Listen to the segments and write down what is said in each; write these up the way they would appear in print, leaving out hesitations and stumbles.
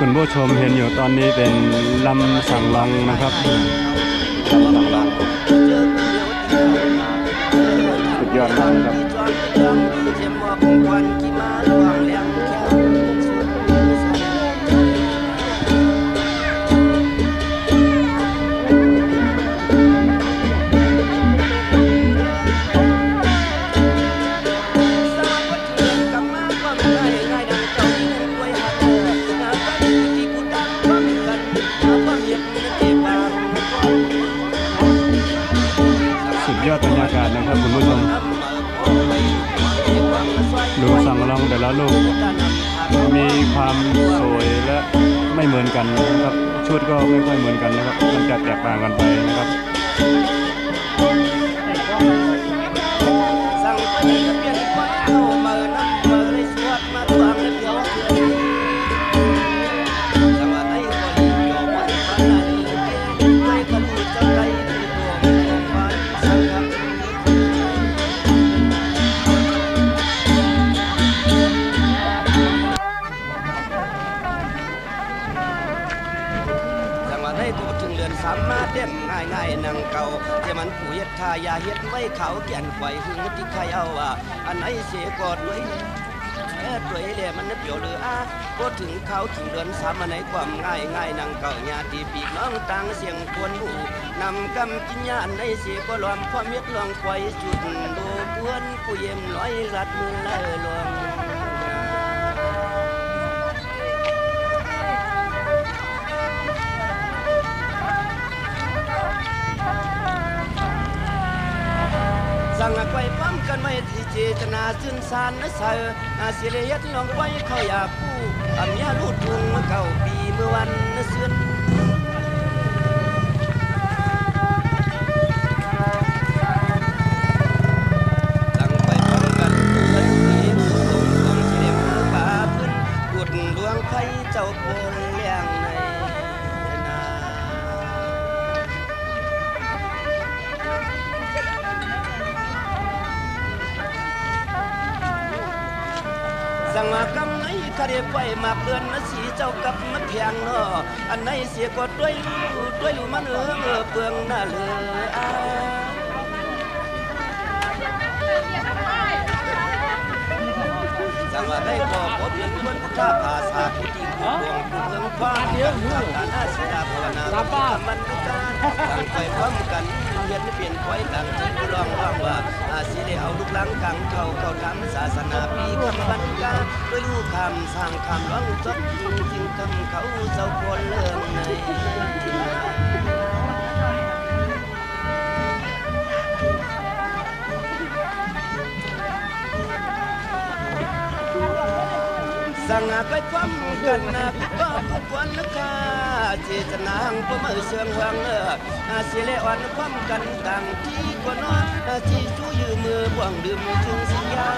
คุณผู้ชมเห็นอยู่ตอนนี้เป็นลำสังลังนะครับลำสังลังสุดยอดมากครับยอดบรรยากาศนะครับคุณผู้ชมดูสังลังแต่ละลูกมีความสวยและไม่เหมือนกันนะครับชุดก็ไม่ค่อยเหมือนกันนะครับมันจะแตกต่างกันไปนะครับสามารถเด่นง่ายๆนังเก่าที่มันผู้เฮ็ดทายาเฮ็ดไว้เขาเกี่ยนไว้หึงที่ใครเอาว่าอันไหนเสียกอดไว้ตัวเล่มันนึกเดี๋ยวหรือก็ถึงเขาถึงเดือนสามอันไหนความง่ายนังเก่าญาติปีน้องต่างเสียงควรหูนำกำกินญาอันไหนเสียก็รวมความเฮ็ดลองไว้จุดดูกวนผู้เยี่ยมร้อยรัดมือละลวงสั่งไว้พร้อมกันไว้ที่เจตนาซึ่งสารนะเสือเสียเลียดลองไว้เขาอยากผู้เมียลูดทุงเก่าปีเมื่อวันเสือนสั่งไปพร้อมกันเพื่อนผู้หญิงผู้ตรงต้องเสียมือป่าพื้นกุดหลวงไผ่เจ้าโพลเลี้ยงในสั่งมากำไหนคดีไฟมาเพื่อนมาสีเจ้ากับมาเพียงเนาะอันไหนเสียก็ด้วยลูมันเปลืองหน้าเลยสั่งว่าได้พอพบเห็นคนข้าภาษาผู้ที่ผู้ดวงผู้เมืองความเดียวการอาศิลาภาวนาทำมันด้วยกันสั่งไปพร้อมกัน ฮ็ดเปลี่ยนคอยต่างที่ผู้ร้องว่าสิได้เอาลูกหลังกังเข้าทำศาสนาปีคำบรรกาด้วยลูกคำสร้างคำร้องจบจึงคำเขาเจ้าคนเรื่องในสั่งไปความกันนะก็ทุกวันนะค่ะเจตนาผู้มือเสื่อมหวังเสียเลอ่อนความกันต่างที่ก็นอนที่ชู้ยืมมือบ่วงดื่มจึงสัญญา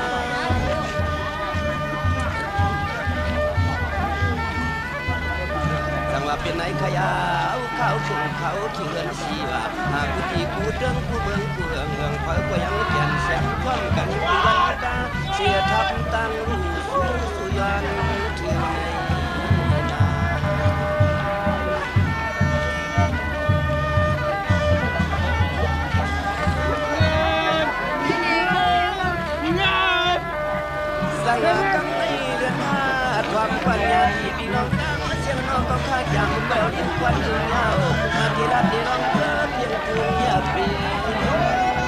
สั่งว่าเป็นไหนขยาวเขาชุ่มเขาเขียนสีว่าผู้ที่ผู้เรื่องผู้เมืองผู้เมืองคอยก็ยังเปลี่ยนแสงความกันผู้วันกาเสียทับตั้งรู้สุยันถึงในสั่งกังในเดือนห้าความปัญญาที่พี่น้องตั้งเสียงน้องก็ข้าจังเบลยิ่งควันยิ่งเงาที่รักที่น้องเพื่อเพียงคุณอย่าเปลี่ยน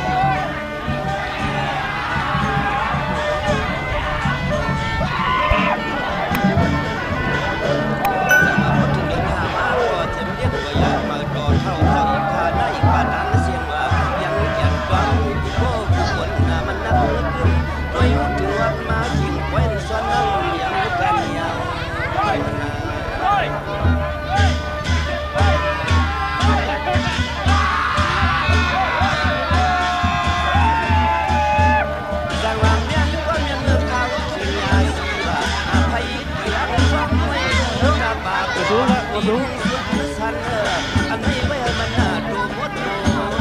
อันนี้ไม่ให้มันน่าดูมดดู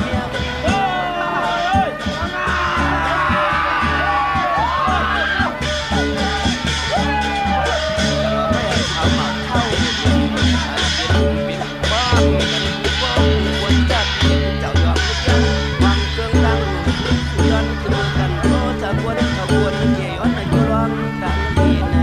เนี่ยไม่ให้เขามาเข้าเป็นบ้านคนจัดเจ้ายอมยังวางเครื่องดังย้อนขึ้นกันโตจะควรขบวนเกี่ยวในยุโรปดังที่ไหน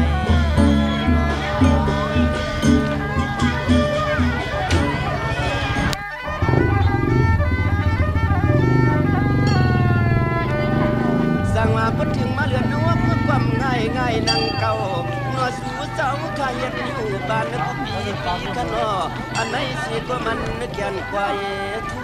พอถึงมาเลือนนัวเพื่อความง่ายนั่งเก่าหนัวสู่เจ้าข้าเฮ็ดอยู่บ้านนักปีกันนออันไหนสิก็มันนึกยันควายทู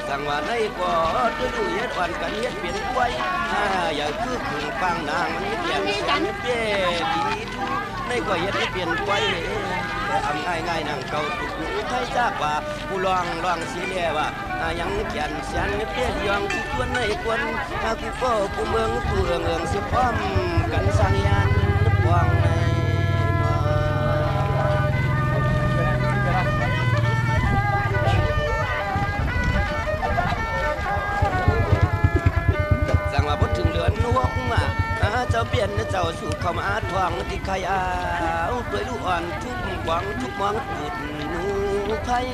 สั่งว่าในก่อด้วยดูเฮ็ดวันกันเฮ็ดเปลี่ยนไว้อย่าคือขึงฟังนางมันเปลี่ยนแสนเป้ดีทูในก่อเฮ็ดเปลี่ยนไว้ทำง่ายๆนั่งเก่าตุกหนูไทยทราบว่าผู้ลองสีเลียว่ายังเขียนเสียนเปี้ยยองที่ควรในควรผู้ก็ผู้เมืองผู้เมืองสิพร้อมกันสร้างยันพวงในสั่งว่าพอถึงเดือนนวกเจ้าเปลี่ยนเจ้าสู่เข้ามาทวงที่ใครเอาด้วยลูกอ่อนทุกหวังทุกมองปุดหนูไทย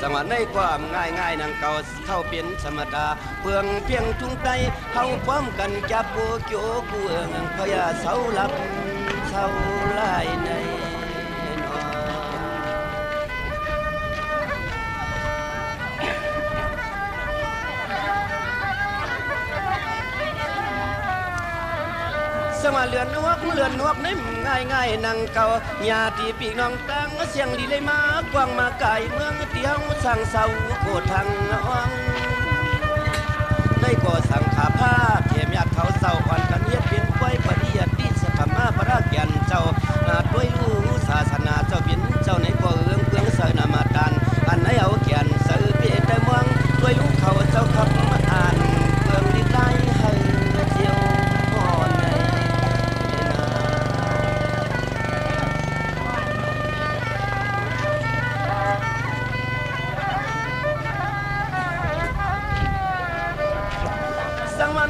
จังหวะในความง่ายๆนางเก่าเข้าเป็นธรรมดาเพื่องเพียงทุ่งไตเฮาพร้อมกันจับโกโจกูเอืองพยาเสาหลับเสาลายในสมาเลือนนวกนิ่มง่ายนั่งเก่าญาติพี่น้องตั้งเสียงดีเลยมากว้างมาไกลเมืองเตียวสั่งเสาโคทางน้องได้ก่อสั่งขาผ้าเทียมยาเขาเสาอ่อนกันเฮ็ดเป็นไว้ปฏิยัติสธรรมะพระแก่นเจ้าด้วยรู้ศาสนาเจ้าเป็นเจ้าในก่อเอื้องเพื่องเสนามาดานอันไหนเอาแก่นเสือเปียแต่เมืองด้วยรู้เขาเจ้าขับมาอ่านเพื่องดีได้ให้เที่ยว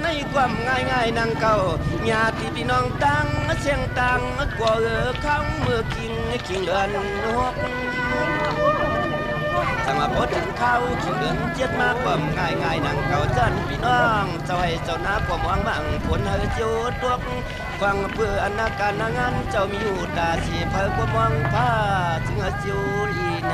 ในความง่ายนั่งเก่าญาติพี่น้องตั้งเสียงตั้งกว่าเข้าเมื่อคิงเดือนหก สมาพดถึงเขาขิงเดือนเจ็ดมาความง่ายนังเก่าจันพี่น้องเจ้าให้เจ้านาความหวังมั่งผลเฮอจูดตวกฟังเพื่ออนาการงานเจ้ามีอยู่ตาสีเพิ่ความหวังผ้าถึงเฮอจูลีใน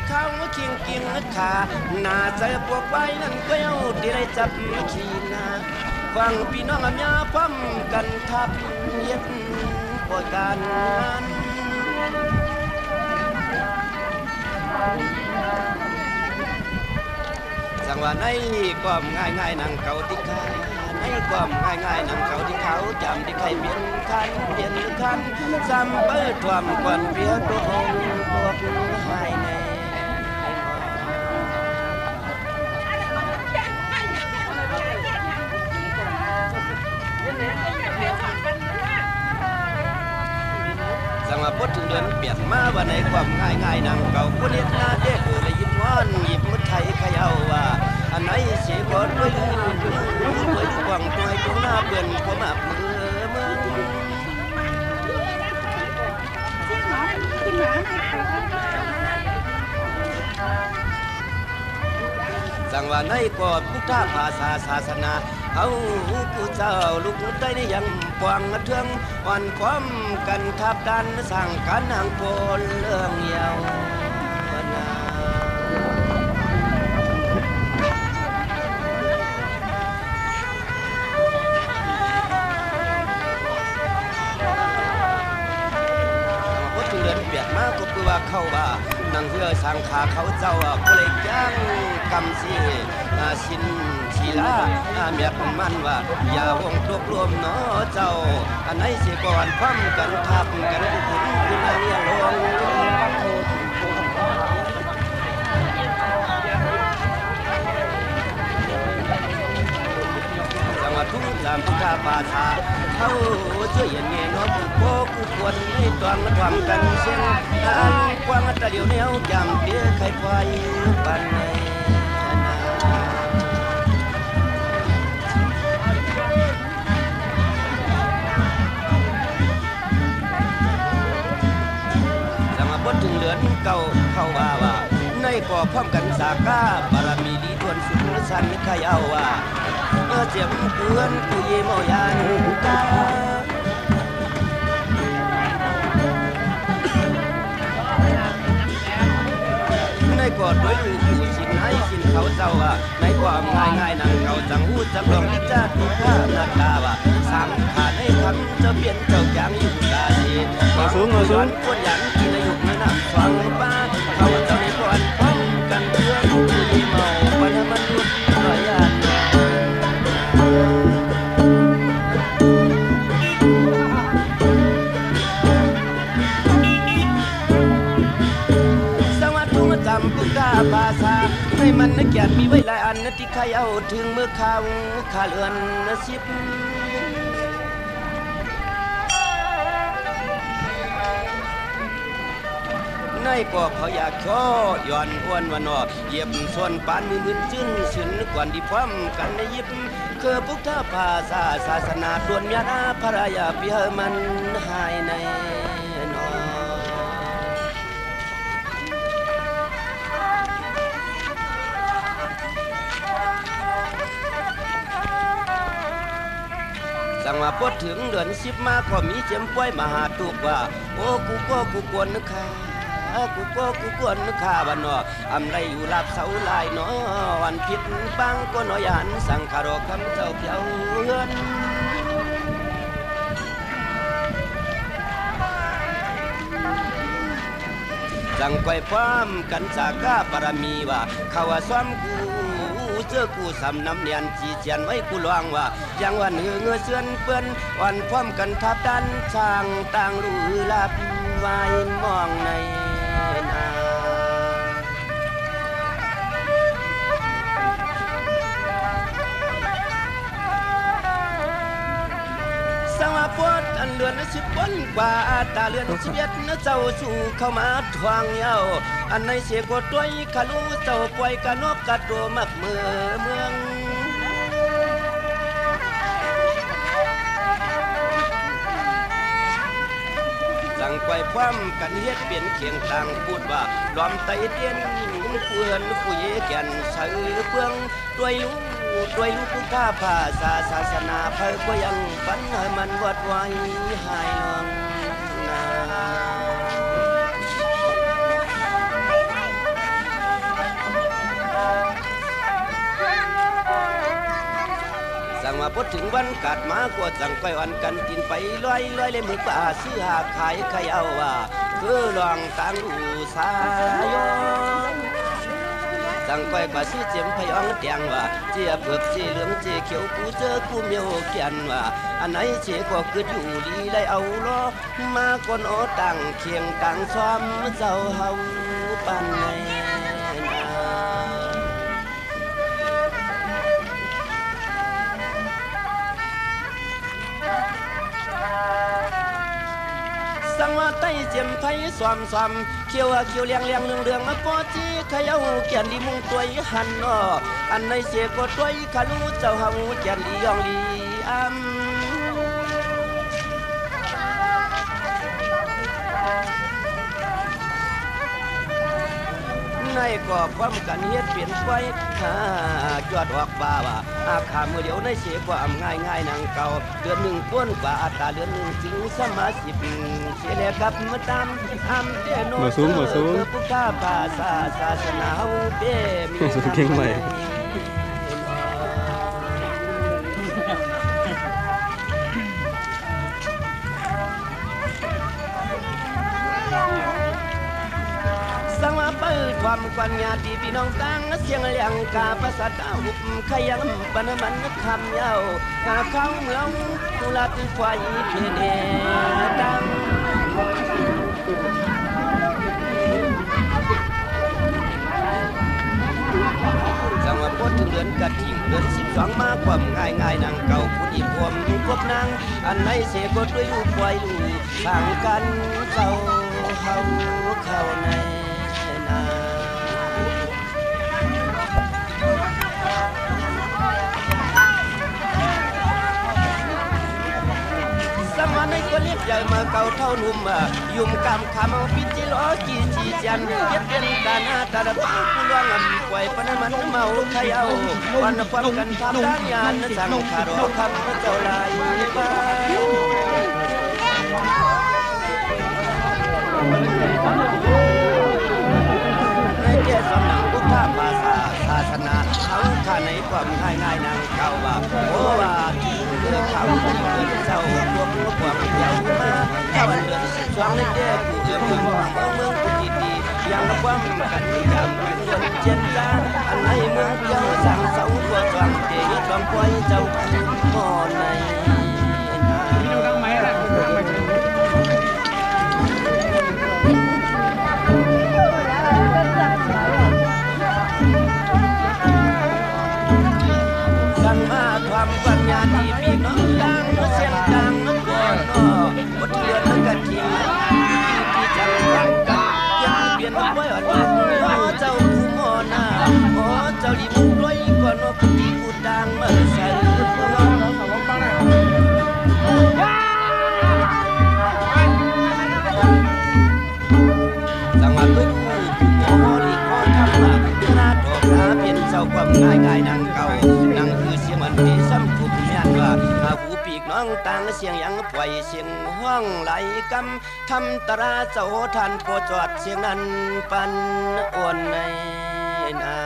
เขาคิงกิงขาหน้าใจพวกไว้นั่นก็เอาที่ได้จับขีนาฟังพี่น้องอาญาพร้อมกันทับเย็ดปล่อยการงานสังว่าในความง่ายนังเก่าที่ขาในความง่ายนังเก่าที่เขาจำที่ใครเปลี่ยนคันซ้ำเปิดความกวนเพียตัวองตัวหายในสังว่าพดถึงเดือนเปลี่ยนมาว่าในความง่ายนังเก่าคนเฮ็ดหน้าเด็กเลยยิ้มว่านยิ้มมุดไทยใครเอาว่าอันไหนเสียก่อนด้วยกวางตัวให้ตัวหน้าเปลี่ยนความอับมือสังว่าในกอดพุทธภาษาศาสนาเอาผู้เจ้าลูกได้ได้ยังกวางเทืองวันความกันทับดันสร้างการนางโพลเรื่องเยาวนาพอถึงเดือนเปียกมากก็คือว่าเขาว่านังเรือสังขาเขาเจ้าก็เลยย่างกำสีสินชีลาเมียมันว่าอย่าวงรวบรวมเนาะเจ้าอันไหนเสียก่อนพร้อมกันทับกันคุณเรียลงจังหวัดทุ่งสามพุทธภาษาเขาช่วยเย็นเงี้ยเนาะผู้โคผู้ควรให้ตวงมาทำกันเช่นนั้นกว้างตะเดียวแนวจำเตี้ยไข่ไฟปันในถึงเหลือนเก่าเข้าว่าในก่อพร้อมกันสากาบารมีดีทวนสุนสันใครเอาว่าเจ็บเพื่อนกุยโมยานตาในก่อด้วยผู้สินให้สินเขาเจ้าว่าในความง่ายนังเก่าจังหูจังลองที่จะถูกฆ่านาตาว่าสังขาในคำจะเปลี่ยนเจ้าอย่างอยู่ตาดีมาสูงคนอย่างกินอยู่ในน้ำฟังในป้าเขาเจ้าในก่อนพร้อมกันเพื่อนที่เมาปัญหามันรุดรอยยานสวัสดิ์มาจำพุทธภาษาให้มันนักเกียรติมีไว้หลายอันที่ใครเอาถึงเมื่อข่าวขาเลือนสิบในก็เขาอยากช่อย่อนอ้วนวันนอเย็บส่วนปานมือมึนจึ้นสึนกวนที่พร้อมกันในยิบคือพุทธภาษาศาสนาดวนเมียนาภรยาเปียมันหายในนอสังว่าพอถึงเดือน10มาก็มีเจียมป่วยมหาตุกว่าโอ้กูกวนนึกค่ะกูกวนนึกข้าวันนออำไรอยู่ลาบเสาลายเนาะวันผิดบังก็น้อยหันสังขารคำเจ้าเพียวเฮือนจังไกวพร้อมกันจากข้าปรมีว่าเขาว่าซ้อมกูเจอกูสำน้ำเนียนจีเจียนไว้กูลวงว่ายังวันเงือเสือนเปื้อนวันพร้อมกันทับดันช่างต่างรู้ลับไว้มองในสวัสดิ์อันเลือน10 คน กว่าตาเลือนชีวิตนะเจ้าสู่เข้ามาทวงเย้าอันในเสียกดด้วยขะลูเจ้าป่วยกะนกกะตัวมักเมืองสั่งไกวพร้อมกันเฮ็ดเปลี่ยนเคียงต่างพูดว่าดอมไตเตียนเพื่อนผู้เยแก่นใช้เพื่องด้วยลูกข้าภาษาศาสนาเพื่อก็ยังฝันให้มันวัดไว้หายลงนาสั่งมาพดถึงวันกัดมากว่าสั่งไปวันกันกินไปลอยเลยมือป่าซื้อหาขายใครเอาว่าคือลองตังอูสายนสั่งไปกว่าซื้อเจียมพยองเตียงว่าเจียเผือกเจียเหลืองเจียเขียวกูเจอกูเมียวเกียนว่าอันไหนเจียก็คืออยู่ดีได้เอาล้อมาก่อนโอตั้งเคียงตั้งซ้อมเจ้าเฮาปันในสังว่าไต้เจียมไทยสวมเขียวเลี้ยงเรื่องปอจีขยาวเกียนลีมุงตัวหันอ้ออันในเสียก็ตัวขาลูเจ้าเฮาเกียนลียองลีในก็ความกันเฮ็ดเปลี่ยนไปจวดออกบ่าว่าอาขามือเดียวในเสียความง่ายนางเก่าเดือนหนึ่งต้นกว่าอัตราเดือนหนึ่งถึงสมาสิบเสียแล้วกับมาตามเดโนผู้ข้าภาษาศาสนาเฮาเป้มีเก่งใหม่สังว่าเปิดความกวนญาติพี่น้องตั้งเสียงเลี้ยงกาภาษาตาหุบขยันปนมันคำยาวกาเข้าเมืองตุลาติไฟเพียเดดังสังว่าพดถึงเดือนกะถิ่งเดือน12มาความง่ายนางเก่าผู้ดีพวมพบนางอันไหนเสกดด้วยลูกควายลูกทางกันเจ้าเฮาเข้าในในก็เรียกใหญ่มาเก่าเท่านุ่มยุ่มกำคำพิจิโลกีจีจันเย็ดเป็นตาหน้าตาดป้าผู้ล่วงป่วยปนมันเมาขยาววันความกันทำด้านยานสั่งคารอคำพระเจ้าลายป้าในเจ้าสำนักพุทธภาษาศาสนาเขาข้าในความง่ายนางเก่าว่าโอ้ว่าเมื่อเขาเกิดเจ้าพวกความเยาวมาเจ้าเดือน12ในเด็กผู้เอื้อมเมืองผู้ดียังความกันยามเป็นเดือนเจนจาอันในเมืองเจ้าสั่งเสาตัวจอมเดียจอมปล่อยเจ้าคือหม้อในความปัญญาที่พี่น้องดังเสียงดังก่อนบทเรียนกันที่ที่จังหวัดกันเปลี่ยนไว้อ่อนเจ้าผู้มอนาเจ้าดีมุกด้วยก่อนผู้ดีผู้ดังมาใส่จังหวัดด้วยผู้มอลีขอทำมาขนาดออกหาเปลี่ยนเจ้าความง่ายนางเก่านางคือเสียงมันที่ซ้ำทุกแม่นว่าหูปีกน้องต่างเสียงยังปล่อยเสียงห้องไหลกำทำตราเจ้าทันโปจอดเสียงนั้นปันอ่อนในนา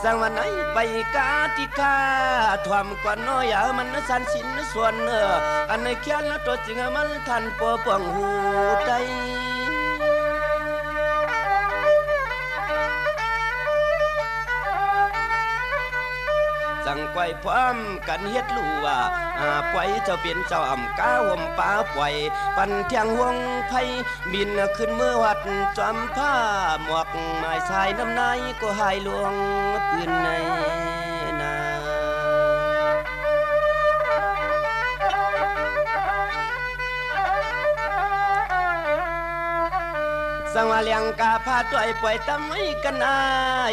สั่งวันไหนไปกาติกาทวมก่อนน้อยเอามันสันสินส่วนอันในเขียนแล้วตัวจริงมันทันปอปองหูใจ สั่งไกวพร้อมกันเฮ็ดลู่ว่าปล่อยเจ้าเป็นเจ้าอ่ำก้าห่มป้าปล่อยปันเทียงห่วงไผบินขึ้นเมื่อวัดจอมผ้าหมวกไม้ชายน้ำนายก็หายลวงปืนในนาสังวาเลียงกาพาตัวปล่อยตำไว้กันนา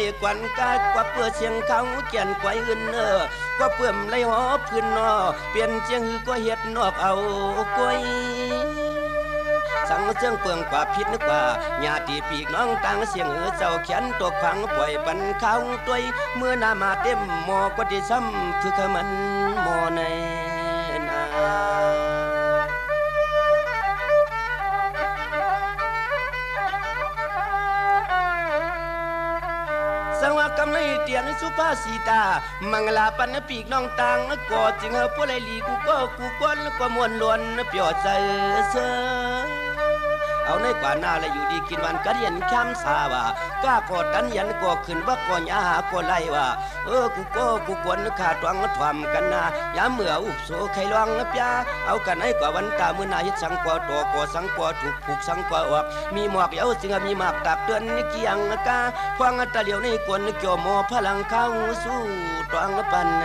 ยกวนกากว่าเปื่อเสียงเขาเกียนไกวอื่นก็เปื่อมไรหอพื้นนอเปลี่ยนเจียงหือก็เฮ็ดนอกเอากล้วยสังเสียงเปลืองกว่าพิษนึกว่าญาติปีกน้องต่างเสียงเจ้าเขียนตัวฟังปล่อยบันเขาตัวเมื่อนามาเต็มหมอก็ได้ซ้ำคือขมันหมอในนาสังว่ากำไรเตียนสุภาษิตามังลาปันปีกน้องต่างก็จึงเฮาผู้ไรลีกูก้นก็มวนล้วนเปียวใจเสือเอาในกว่าหน้าและอยู่ดีกินวันกะเรียนแคมสาว่ากล้ากอดกันยันก็ขึ้นว่าก่อนยาหาก็ไล่ว่ากูกวนขาดวังทวมกันนายามเมื่ออุบโสไขลองปยาเอากันให้กว่าวันตามื้อนาเฮ็ดสังกว่าตัวก่อสังกว่าถูกผูกสังกว่าออกมีหมอกเอาสิงมีมากตักเตือนเกียงกาฟังตะเหลียวในกวนเกี่ยวหมอพลังเข้าสู้ตวงปันใน